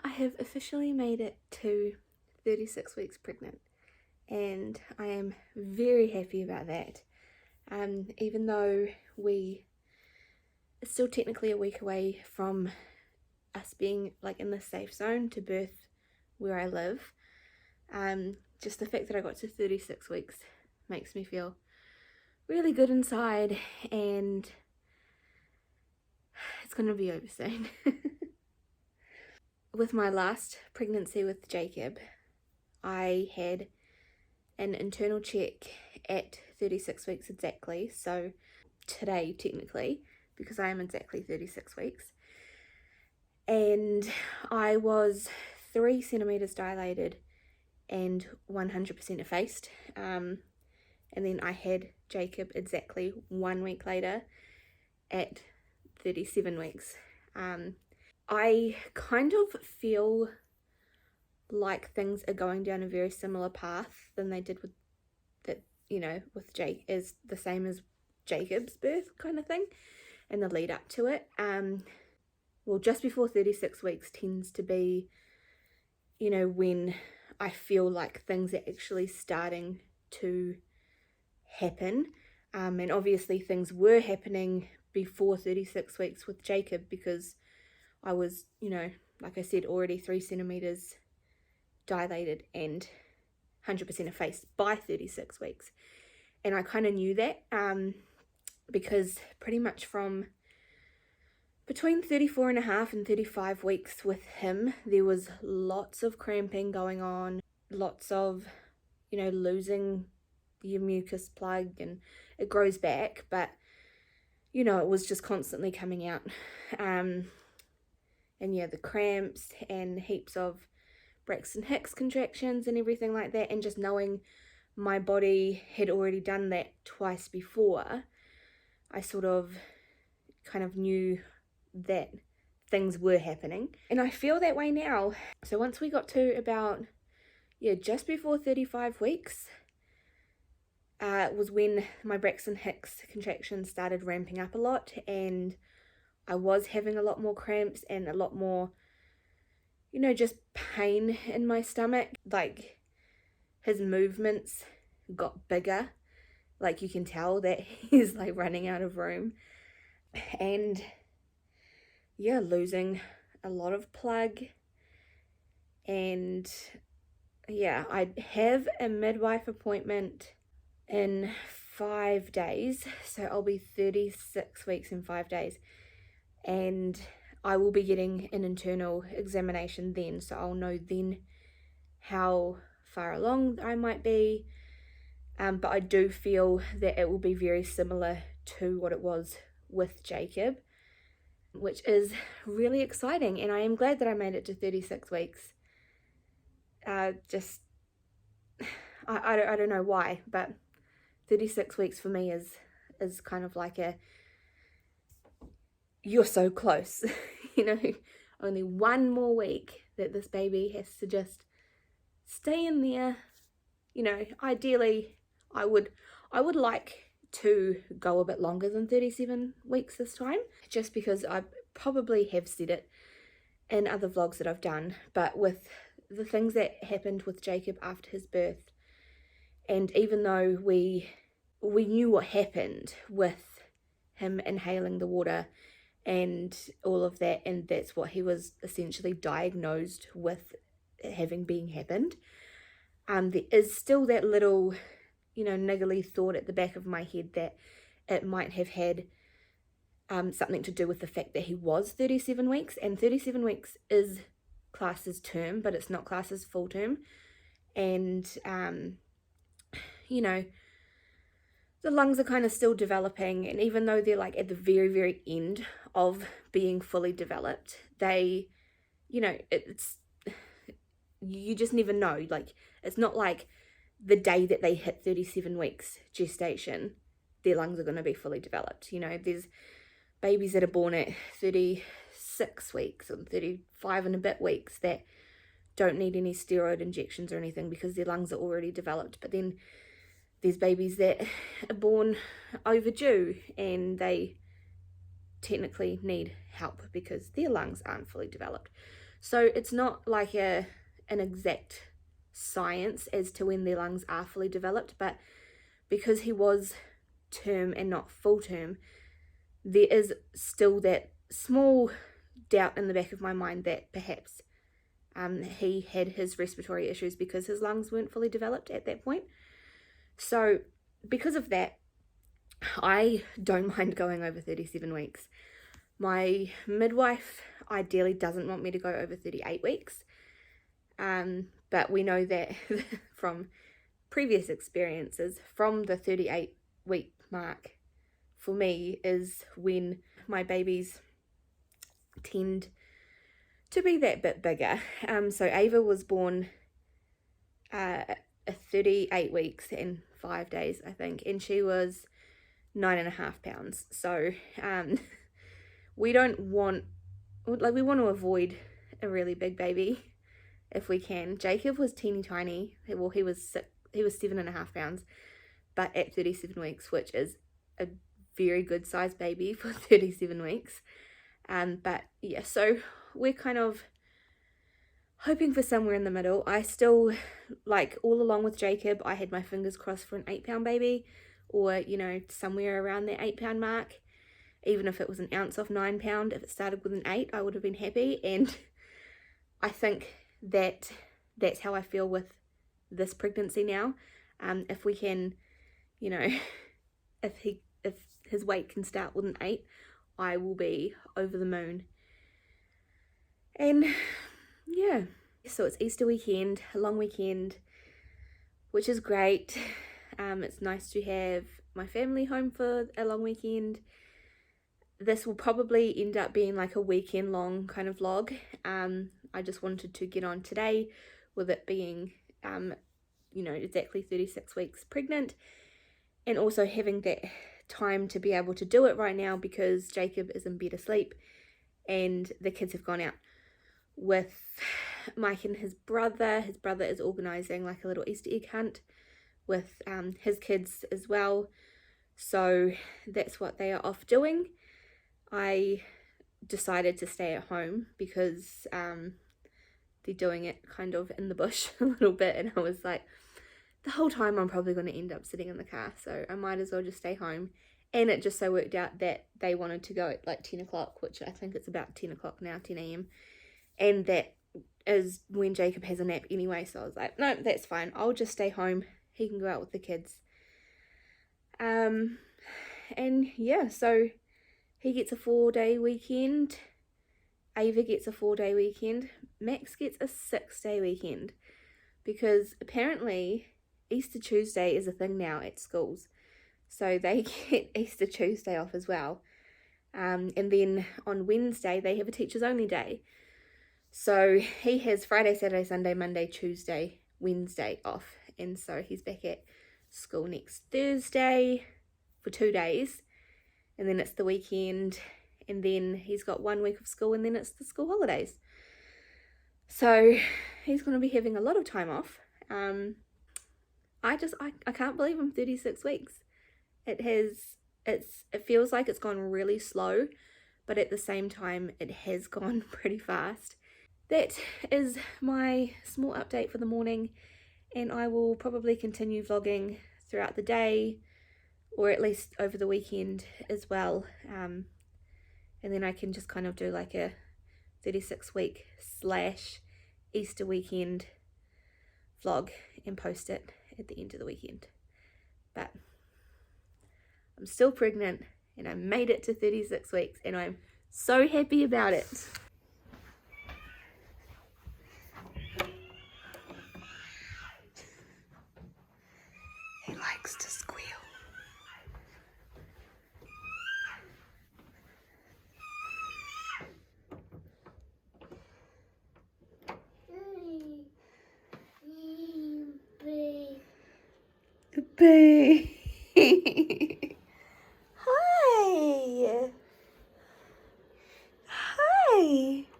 I have officially made it to 36 weeks pregnant, and I am very happy about that. Even though we are still technically a week away from us being like in the safe zone to birth where I live, just the fact that I got to 36 weeks makes me feel really good inside, and it's going to be over soon. With my last pregnancy with Jacob, I had an internal check at 36 weeks exactly, so today technically, because I am exactly 36 weeks, and I was 3 centimeters dilated and 100% effaced, and then I had Jacob exactly 1 week later at 37 weeks. I kind of feel like things are going down a very similar path than they did with that, with Jake, is the same as Jacob's birth kind of thing, and the lead up to it. Well, just before 36 weeks tends to be, when I feel like things are actually starting to happen. And obviously things were happening before 36 weeks with Jacob, because I was, like I said, already 3 centimeters dilated and 100% effaced by 36 weeks. And I kind of knew that because pretty much from between 34 and a half and 35 weeks with him, there was lots of cramping going on, lots of, losing your mucus plug, and it grows back, but, it was just constantly coming out. And yeah, the cramps and heaps of Braxton Hicks contractions and everything like that, and just knowing my body had already done that twice before, I sort of kind of knew that things were happening, and I feel that way now. So once we got to about, just before 35 weeks, was when my Braxton Hicks contractions started ramping up a lot, and I was having a lot more cramps and a lot more, just pain in my stomach. Like, his movements got bigger, like you can tell that he's like running out of room, and yeah, losing a lot of plug. And yeah, I have a midwife appointment in 5 days, so I'll be 36 weeks in 5 days, and I will be getting an internal examination then, so I'll know then how far along I might be. But I do feel that it will be very similar to what it was with Jacob, which is really exciting, and I am glad that I made it to 36 weeks. I don't know why, but 36 weeks for me is kind of like you're so close, only 1 more week that this baby has to just stay in there. Ideally I would like to go a bit longer than 37 weeks this time, just because I probably have said it in other vlogs that I've done, but with the things that happened with Jacob after his birth, and even though we knew what happened with him inhaling the water and all of that, and that's what he was essentially diagnosed with having been happened, there is still that little, niggly thought at the back of my head that it might have had something to do with the fact that he was 37 weeks, and 37 weeks is classed as term, but it's not classed as full term. And the lungs are kind of still developing, and even though they're like at the very, very end of being fully developed, they, it's, you just never know. Like, it's not like the day that they hit 37 weeks gestation, their lungs are going to be fully developed. There's babies that are born at 36 weeks and 35 and a bit weeks that don't need any steroid injections or anything because their lungs are already developed. But then there's babies that are born overdue and they technically need help because their lungs aren't fully developed. So it's not like an exact science as to when their lungs are fully developed, but because he was term and not full term, there is still that small doubt in the back of my mind that perhaps he had his respiratory issues because his lungs weren't fully developed at that point. So because of that, I don't mind going over 37 weeks. My midwife ideally doesn't want me to go over 38 weeks. But we know that from previous experiences, from the 38-week mark for me is when my babies tend to be that bit bigger. So Ava was born 38 weeks and 5 days, I think, and she was 9.5 pounds. So we want to avoid a really big baby if we can. Jacob was teeny tiny. Well, he was 7.5 pounds, but at 37 weeks, which is a very good sized baby for 37 weeks. But yeah, so we're kind of hoping for somewhere in the middle. I still, like, all along with Jacob, I had my fingers crossed for an 8-pound baby, or, you know, somewhere around that 8-pound mark. Even if it was an ounce off 9 pound, if it started with an 8, I would have been happy. And I think that that's how I feel with this pregnancy now. If we can, you know, if his weight can start with an 8, I will be over the moon. And yeah, so it's Easter weekend, a long weekend, which is great. It's nice to have my family home for a long weekend. This will probably end up being like a weekend long kind of vlog. I just wanted to get on today with it being, you know, exactly 36 weeks pregnant, and also having that time to be able to do it right now because Jacob is in bed asleep and the kids have gone out with Mike and his brother. His brother is organising like a little Easter egg hunt with his kids as well. So that's what they are off doing. I decided to stay at home because they're doing it kind of in the bush a little bit, and I was like, the whole time I'm probably going to end up sitting in the car, so I might as well just stay home. And it just so worked out that they wanted to go at like 10 o'clock, which I think it's about 10 o'clock now, 10 a.m. And that is when Jacob has a nap anyway, so I was like, no, that's fine, I'll just stay home, he can go out with the kids. And yeah, so he gets a 4-day weekend, Ava gets a 4-day weekend, Max gets a 6-day weekend, because apparently Easter Tuesday is a thing now at schools, so they get Easter Tuesday off as well. And then on Wednesday they have a teachers only day, so he has Friday, Saturday, Sunday, Monday, Tuesday, Wednesday off, and so he's back at school next Thursday for 2 days, and then it's the weekend, and then he's got 1 week of school, and then it's the school holidays. So he's going to be having a lot of time off. I can't believe I'm 36 weeks. It feels like it's gone really slow, but at the same time it has gone pretty fast. That is my small update for the morning, and I will probably continue vlogging throughout the day, or at least over the weekend as well. And then I can just kind of do like a 36-week / Easter weekend vlog and post it at the end of the weekend. But I'm still pregnant and I made it to 36 weeks and I'm so happy about it. He likes to squeal. Boo. Hi. Hi.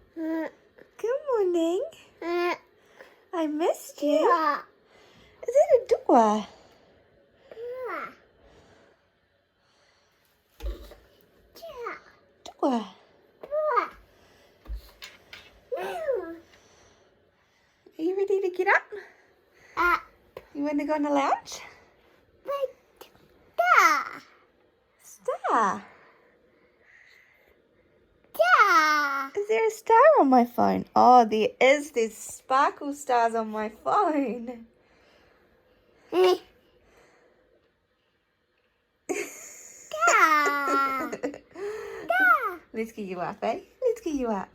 Good morning. I missed you. Is it a door? Door. want to go on the lounge? Star. Star. Star. Is there a star on my phone? Oh, there is. There's sparkle stars on my phone. Star. Let's get you up, eh? Let's get you up.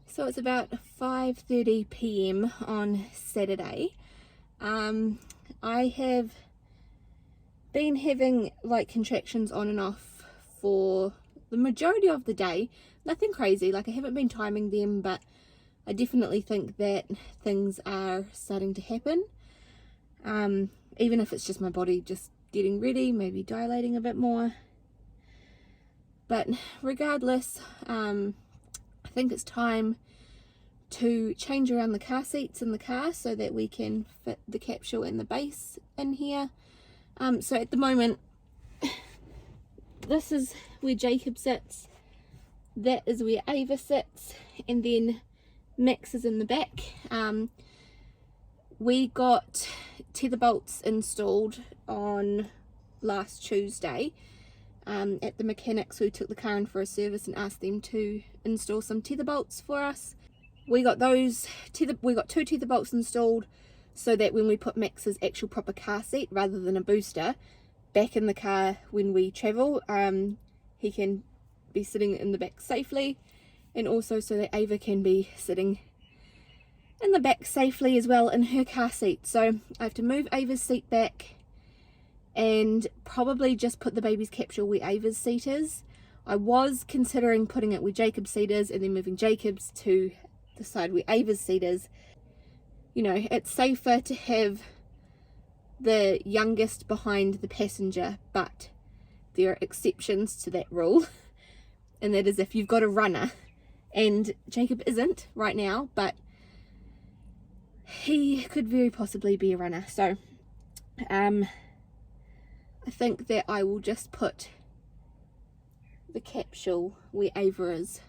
So it's about 5:30 p.m. on Saturday. I have been having like contractions on and off for the majority of the day. Nothing crazy, like I haven't been timing them, but I definitely think that things are starting to happen. Even if it's just my body just getting ready, maybe dilating a bit more. But regardless, I think it's time to change around the car seats in the car so that we can fit the capsule and the base in here. So at the moment, this is where Jacob sits, that is where Ava sits, and then Max is in the back. We got tether bolts installed on last Tuesday at the mechanics who took the car in for a service and asked them to install some tether bolts for us. We got we got 2 tether bolts installed so that when we put Max's actual proper car seat rather than a booster back in the car when we travel, he can be sitting in the back safely, and also so that Ava can be sitting in the back safely as well in her car seat. So I have to move Ava's seat back and probably just put the baby's capsule where Ava's seat is. I was considering putting it where Jacob's seat is and then moving Jacob's to the side where Ava's seat is. You know, it's safer to have the youngest behind the passenger, but there are exceptions to that rule, and that is if you've got a runner, and Jacob isn't right now, but he could very possibly be a runner. So I think that I will just put the capsule where Ava is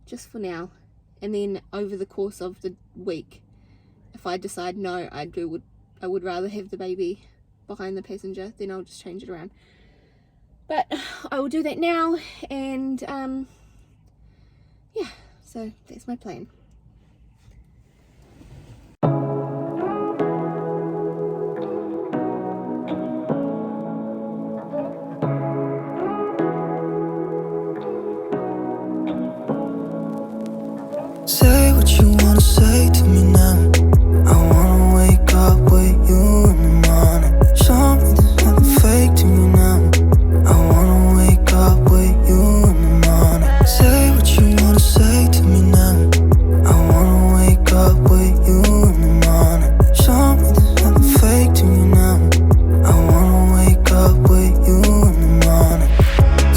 just for now, and then over the course of the week, if I decide no, I would rather have the baby behind the passenger, then I'll just change it around. But I will do that now, and yeah, so that's my plan. Say what you wanna say to me now. I wanna wake up with you in the morning. Show me there's nothing fake to me now. I wanna wake up with you in the morning. Say what you wanna say to me now. I wanna wake up with you in the morning. Show me there's nothing fake to me now. I wanna wake up with you in the morning.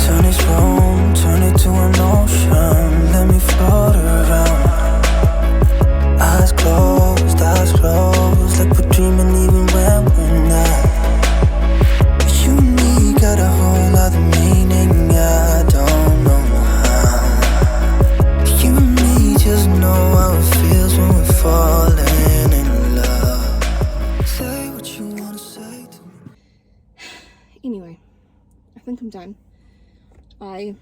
Turn this room, turn it to an ocean. Let me float around. Eyes closed, like we're dreaming even when we're not. You and me got a whole other meaning, I don't know how. You and me just know how it feels when we're falling in love. Say what you wanna say to me. Anyway, I think I'm done. I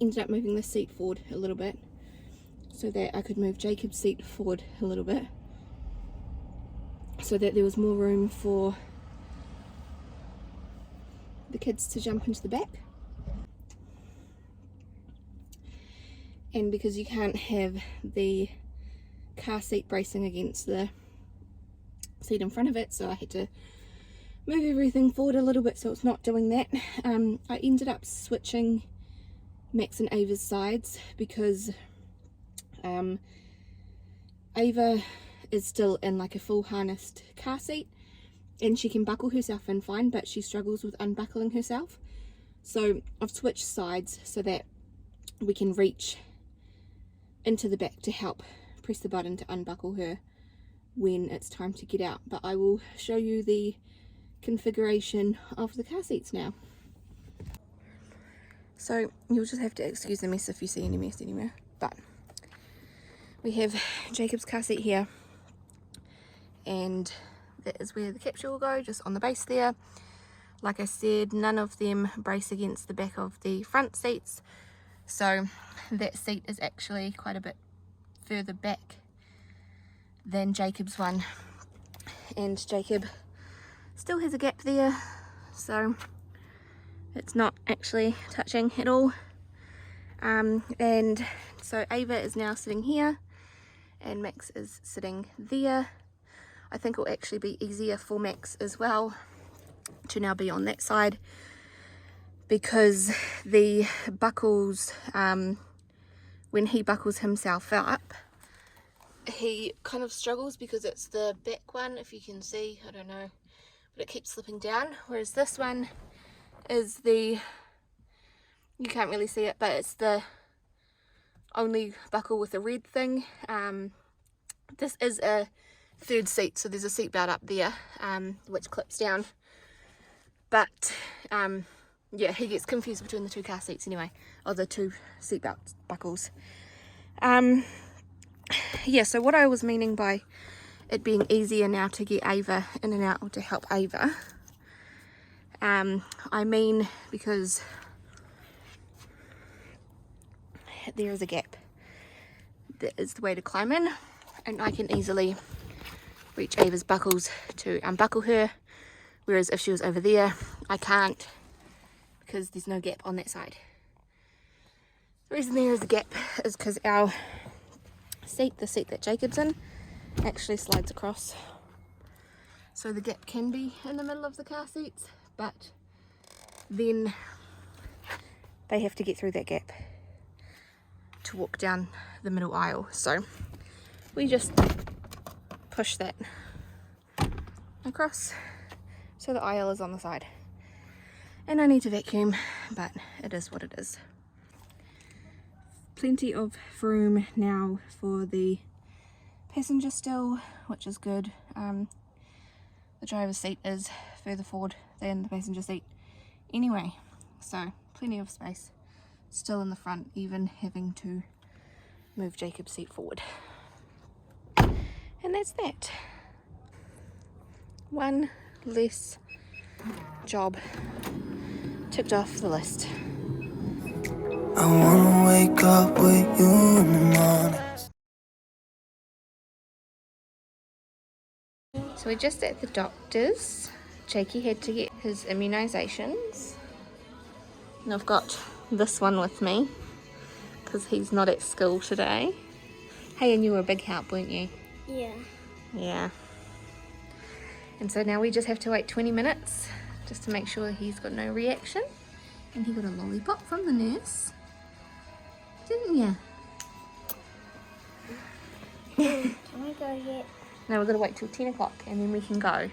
ended up moving the seat forward a little bit so that I could move Jacob's seat forward a little bit so that there was more room for the kids to jump into the back. And because you can't have the car seat bracing against the seat in front of it, so I had to move everything forward a little bit so it's not doing that. I ended up switching Max and Ava's sides because Ava is still in like a full harnessed car seat and she can buckle herself in fine, but she struggles with unbuckling herself. So I've switched sides so that we can reach into the back to help press the button to unbuckle her when it's time to get out. But I will show you the configuration of the car seats now. So you'll just have to excuse the mess if you see any mess anywhere. But we have Jacob's car seat here, and that is where the capsule will go, just on the base there. Like I said, none of them brace against the back of the front seats, so that seat is actually quite a bit further back than Jacob's one, and Jacob still has a gap there, so it's not actually touching at all. And so Ava is now sitting here and Max is sitting there. I think it'll actually be easier for Max as well to now be on that side, because the buckles, when he buckles himself up, he kind of struggles because it's the back one, if you can see, I don't know, but it keeps slipping down, whereas this one is the, you can't really see it, but it's the only buckle with a red thing. This is a third seat, so there's a seat belt up there, which clips down, but yeah, he gets confused between the two car seats anyway, or the two seat belt buckles. Yeah, so what I was meaning by it being easier now to get Ava in and out, or to help Ava, I mean because there is a gap. That is the way to climb in, and I can easily reach Ava's buckles to unbuckle her, whereas if she was over there, I can't, because there's no gap on that side. The reason there is a gap is because our seat, the seat that Jacob's in, actually slides across, so the gap can be in the middle of the car seats, but then they have to get through that gap to walk down the middle aisle, so we just push that across so the aisle is on the side. And I need to vacuum, but it is what it is. Plenty of room now for the passenger still, which is good. The driver's seat is further forward than the passenger seat anyway, so plenty of space still in the front, even having to move Jacob's seat forward. And that's that. One less job ticked off the list. I wanna wake up with you in the morning. So we're just at the doctor's. Jakey had to get his immunisations. And I've got this one with me because he's not at school today. Hey, and you were a big help, weren't you? Yeah. Yeah. And so now we just have to wait 20 minutes just to make sure he's got no reaction. And he got a lollipop from the nurse. Didn't you? Can we go yet? No, we're going to wait till 10 o'clock and then we can go.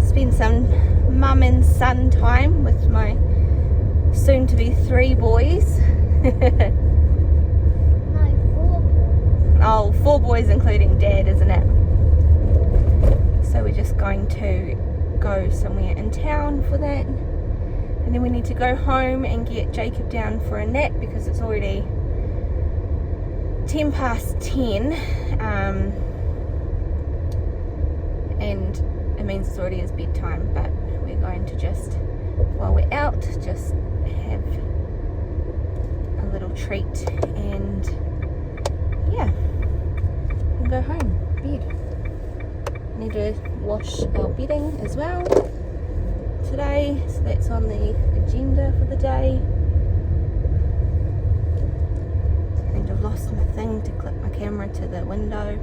Spend some mum and son time with my soon to be 3 boys. No, 4. Oh, 4 boys including dad, isn't it? So we're just going to go somewhere in town for that, and then we need to go home and get Jacob down for a nap because it's already 10 past 10, and it means it's already his bedtime, but we're going to just, while we're out, just have a little treat and yeah, and go home, bed. Need to wash our bedding as well today, so that's on the agenda for the day. I think I've lost my thing to clip my camera to the window.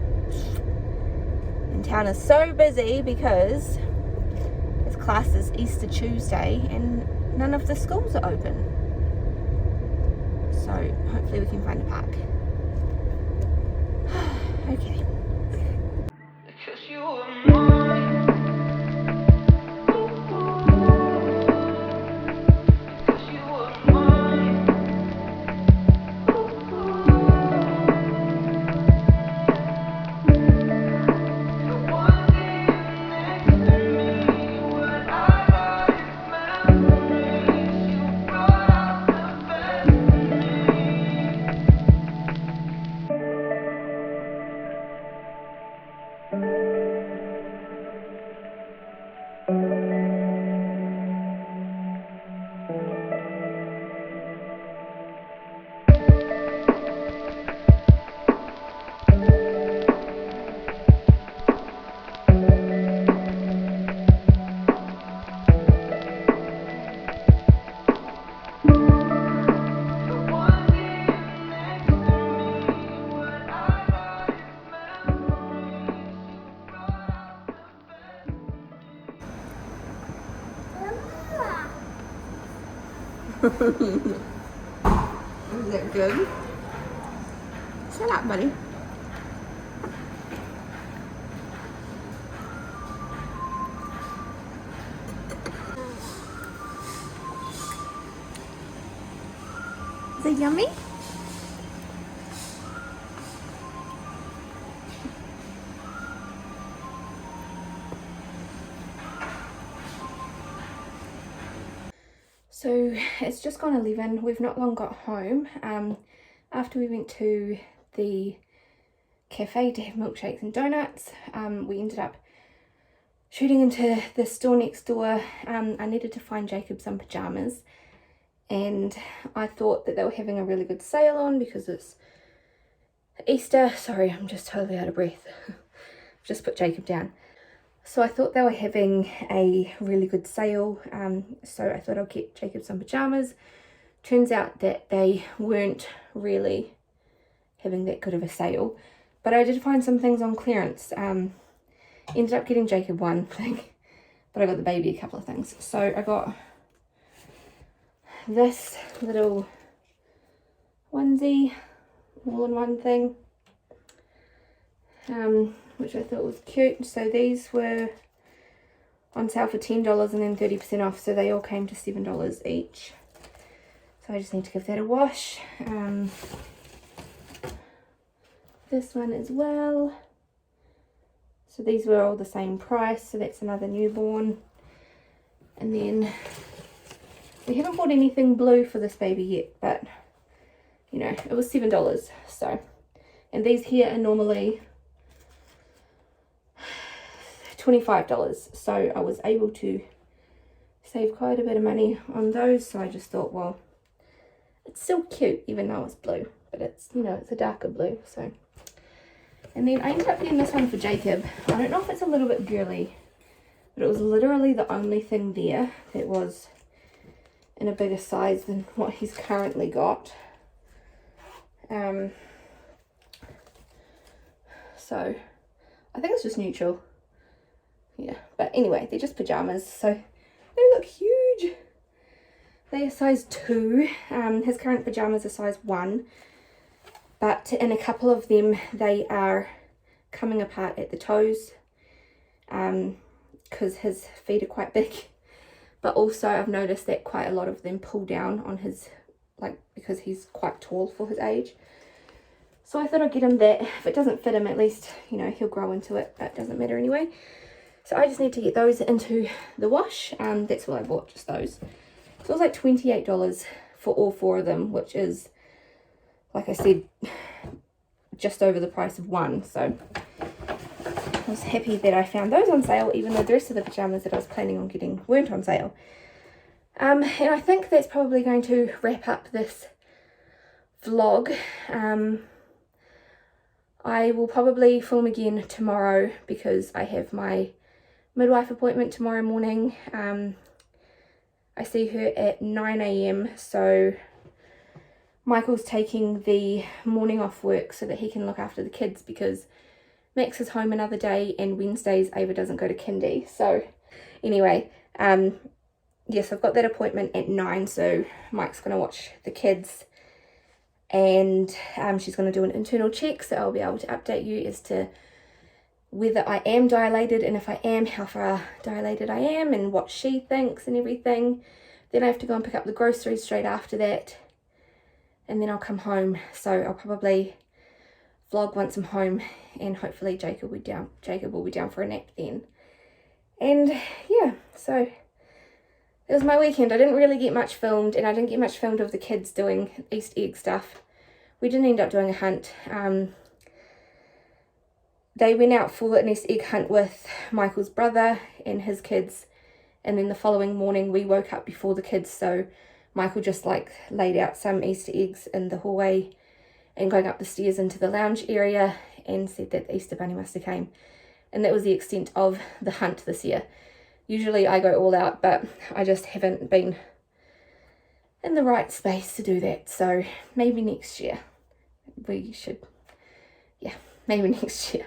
And town is so busy because it's classed as Easter Tuesday and none of the schools are open. So hopefully we can find a park. Okay. Is that good? Shut up, buddy. Is it yummy? So it's just gone 11. We've not long got home. After we went to the cafe to have milkshakes and donuts, we ended up shooting into the store next door. I needed to find Jacob some pajamas, and I thought that they were having a really good sale on because it's Easter. Sorry, I'm just totally out of breath. Just put Jacob down. So I thought they were having a really good sale, so I thought I'll get Jacob some pajamas. Turns out that they weren't really having that good of a sale, but I did find some things on clearance. Ended up getting Jacob one thing, but I got the baby a couple of things. So I got this little onesie, all-in-one thing, which I thought was cute. So these were on sale for $10 and then 30% off, so they all came to $7 each. So I just need to give that a wash. This one as well. So these were all the same price, so that's another newborn. And then we haven't bought anything blue for this baby yet, but you know, it was $7. So, and these here are normally $25, so I was able to save quite a bit of money on those. So I just thought, well, it's still cute even though it's blue, but it's, you know, it's a darker blue. So, and then I ended up getting this one for Jacob. I don't know if it's a little bit girly, but it was literally the only thing there that was in a bigger size than what he's currently got. So I think it's just neutral. Yeah, but anyway, they're just pajamas, so they look huge. They are size 2. His current pajamas are size 1, but in a couple of them they are coming apart at the toes, because his feet are quite big. But also I've noticed that quite a lot of them pull down on his, like, because he's quite tall for his age. So I thought I'd get him that. If it doesn't fit him, at least, you know, he'll grow into it, but it doesn't matter anyway. So I just need to get those into the wash. That's what I bought, just those. So it was like $28 for all 4 of them, which is, like I said, just over the price of one. So I was happy that I found those on sale, even though the rest of the pajamas that I was planning on getting weren't on sale. And I think that's probably going to wrap up this vlog. I will probably film again tomorrow because I have my midwife appointment tomorrow morning. I see her at 9 AM, so Michael's taking the morning off work so that he can look after the kids, because Max is home another day, and Wednesdays Ava doesn't go to kindy. So anyway, yes, I've got that appointment at 9, so Mike's going to watch the kids, and she's going to do an internal check, so I'll be able to update you as to whether I am dilated, and if I am, how far dilated I am, and what she thinks and everything. Then I have to go and pick up the groceries straight after that, and then I'll come home. So I'll probably vlog once I'm home, and hopefully Jacob will be down for a nap then. And yeah, so it was my weekend. I didn't really get much filmed, and I didn't get much filmed of the kids doing Easter egg stuff. We didn't end up doing a hunt. They went out for an Easter egg hunt with Michael's brother and his kids, and then the following morning we woke up before the kids, so Michael just like laid out some Easter eggs in the hallway and going up the stairs into the lounge area, and said that the Easter Bunny must have came. And that was the extent of the hunt this year. Usually I go all out, but I just haven't been in the right space to do that. So maybe next year we should, yeah, maybe next year.